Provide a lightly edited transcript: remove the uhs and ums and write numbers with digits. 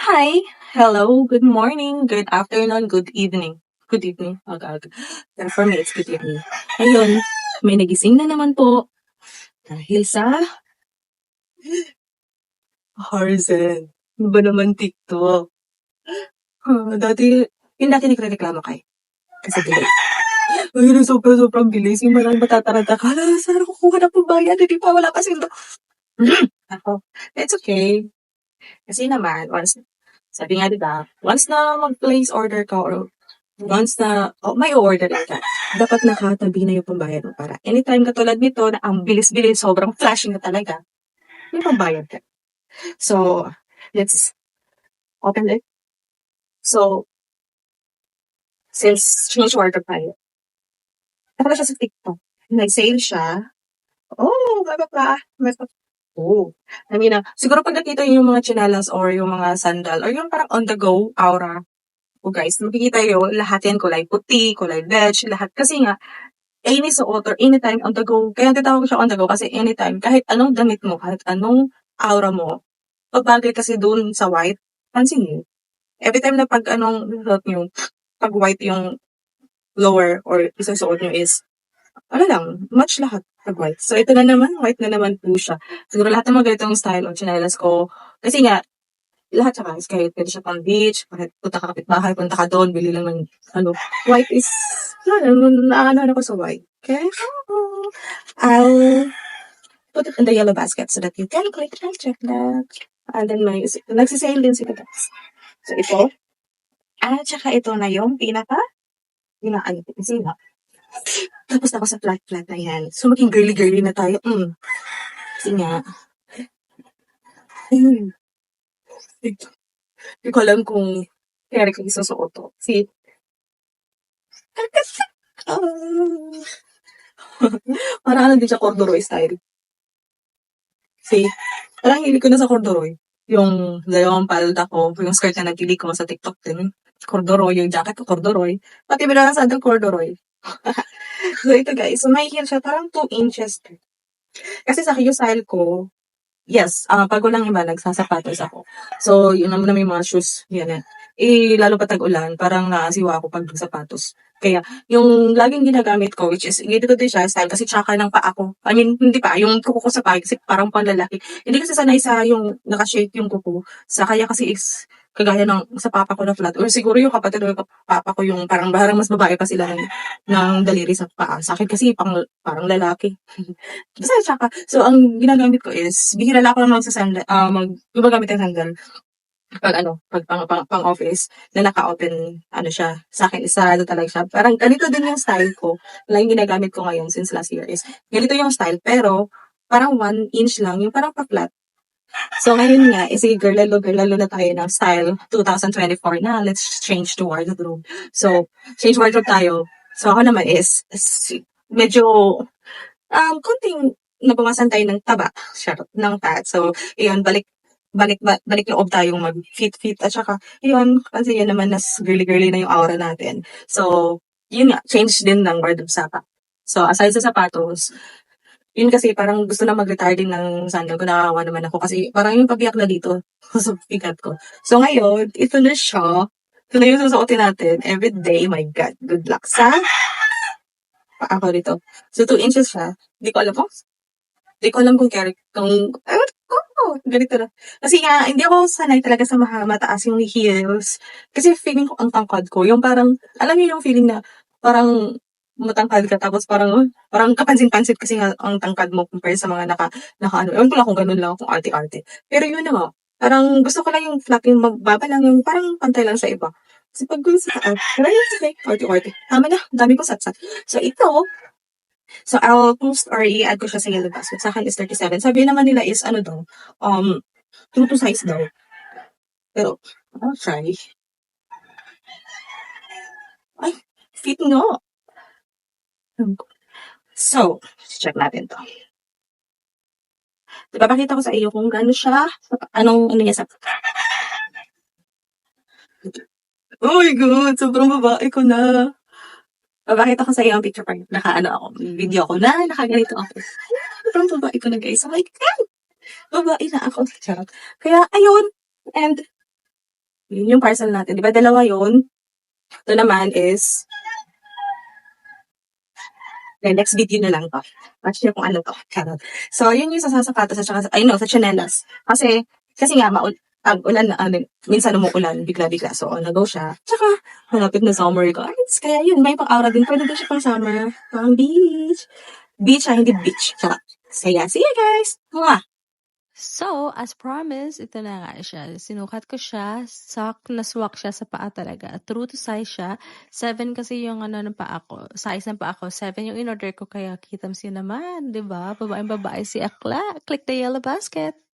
Hi! Hello, good morning, good afternoon, good evening. Good evening, aga-aga. Pero for me, it's good evening. Ayun, may nagising na naman po dahil sa Harzen. Ano ba naman TikTok? Dati nagrereklamo kayo. Kasi delay. Ayun, sobrang bilis. Yung marang matataranta ka, saan ako kuha na pambayad? Hindi pa, wala pa sila. Ako, it's okay. Kasi naman, sabi nga diba, once na mag-place order ka or once na may orderin ka, dapat nakatabi na yung pambayad mo para anytime katulad nito na ang bilis-bilis, sobrang flashing na talaga, may pambayad ka. So, let's open it. So, since change order tayo, nakita siya sa TikTok. Nag-sale siya. Oh, bababa. Oh. Siguro pag nakita yung mga chinelas or yung mga sandal or yung parang on the go aura, oh guys, makikita yun, lahat yan kulay puti, kulay beige, lahat. Kasi nga, any suot or anytime on the go. Kaya tinatawag siya on the go kasi anytime, kahit anong damit mo, kahit anong aura mo, pagbagay kasi dun sa white, pansin niyo. Every time na pag anong suot nyo, pag white yung lower or isang suot nyo is, match lahat pag white. So ito na naman, white na naman po siya. Siguro lahat ng mga ganitong style o chinelas ko, kasi nga, lahat siya guys, kahit pwede siya pang beach, kahit punta ka kapitbahay, punta ka doon, bili lang ng, white is, naano ko sa white. Okay? I'll put it in the yellow basket so that you can click and check that. And then nagsisale din sila guys. So ito, tsaka ito na yung sila. Tapos ako sa flat na yan. So maging girly-girly na tayo. Kasi nga, hindi ko alam kung kaya ko isusuot to. See, parang din siya corduroy style. See, parang hilig ko na sa corduroy. Yung dalawang palda ko, yung skirt na nagili ko sa TikTok din. Corduroy, yung jacket ko corduroy. Pati binakasada corduroy. So ito guys, so may heel siya, parang 2 inches. Kasi sa yung style ko, yes, pag walang iba, nagsasapatos ako. So, yun naman na may mga shoes, yan. Lalo pa tag-ulan, parang naasiwa ako pag sapatos. Kaya, yung laging ginagamit ko, which is, ganito din siya, style, kasi tsaka ng paa ko. I mean, hindi pa, yung kuko ko sa paa, kasi parang panlalaki. Hindi kasi sanay sa yung nakashake yung kuko. Kaya kasi kagaya ng sa papa ko na flat, or siguro yung kapatid o yung papa ko yung parang mas babae pa sila ng daliri sa paa. Sa akin kasi parang lalaki. Basta tsaka, so ang ginagamit ko is, bihira lang ako lang gumagamit ng sandal. Pag pang office, na naka-open, siya, sa akin, sarado talaga siya. Parang ganito din yung style ko. Lang yung ginagamit ko ngayon since last year is, ganito yung style, pero, parang 1 inch lang, yung parang pa-flat. So, ngayon nga, girlalo na tayo ng style 2024 na. Let's change to wardrobe. So, change wardrobe tayo. So, ako naman is medyo, konting nabawasan tayo ng taba, ng fat. So, yun, balik loob tayong mag-fit at saka, yun, kasi yun naman, nas girly-girly na yung aura natin. So, yun nga, change din ng wardrobe sapa. So, aside sa sapatos, yun kasi parang gusto na mag-retire din ng sandal ko, nakakawa naman ako kasi parang yung pabiyak na dito sa bigat ko. So ngayon, ito na siya. Ito na yung susuotin natin everyday. My God, good luck sa paa ko dito. So 2 inches siya. Di ko alam kung ganito na. Kasi nga, hindi ako sanay talaga sa mataas yung heels. Kasi feeling ko ang tangkad ko. Yung parang, alam niyo yung feeling na parang matangkad ka tapos parang kapansin-pansin kasi nga ang tangkad mo compare sa mga ewan ko lang kung ganun lang kung arte-arte. Pero yun na nga, parang gusto ko lang yung flat, yung magbaba lang, yung parang pantay lang sa iba. Kasi pag gusto sa pero yun, sige, arte-arte. Tama na, ang dami ko satsat. So So I'll post or i-add ko siya sa yellow basket. Sa akin is 37. Sabi naman nila is daw, true to size daw. Pero, I'll try. Ay, fit nga. So, check natin to. Ipapakita ko sa iyo kung gaano siya, ano niya sa... Oh my God, sobrang babae ko na. Papakita ko sa iyo ang picture pag video ako na, nakaganito ako. Sobrang babae ko na guys. Oh my God, babae na ako. Charot. Kaya, ayun. And, Yun yung parcel natin. Di ba dalawa yun? Ito naman is, next video na lang to. Watch nyo kung ano to. Charot. So, yun yung sa sapatos at saka, sa chanelas. Kasi nga, pag ulan na, minsan umuulan, bigla-bigla. So, nag-go siya. Tsaka, malapit na summer ko. Kaya yun, may pang-aura din. Pwede din siya pang summer. Pang beach. Beach, hindi beach. Tsaka, kaya, see you guys! Mwah! So, as promised, ito na nga siya. Sinukat ko siya. Na swak siya sa paa talaga. True to size siya. 7 kasi yung ng paa ko. Size ng paa ko. 7 yung in-order ko. Kaya kita mo siya naman. Diba? Babaeng babae si Akla. Click the yellow basket.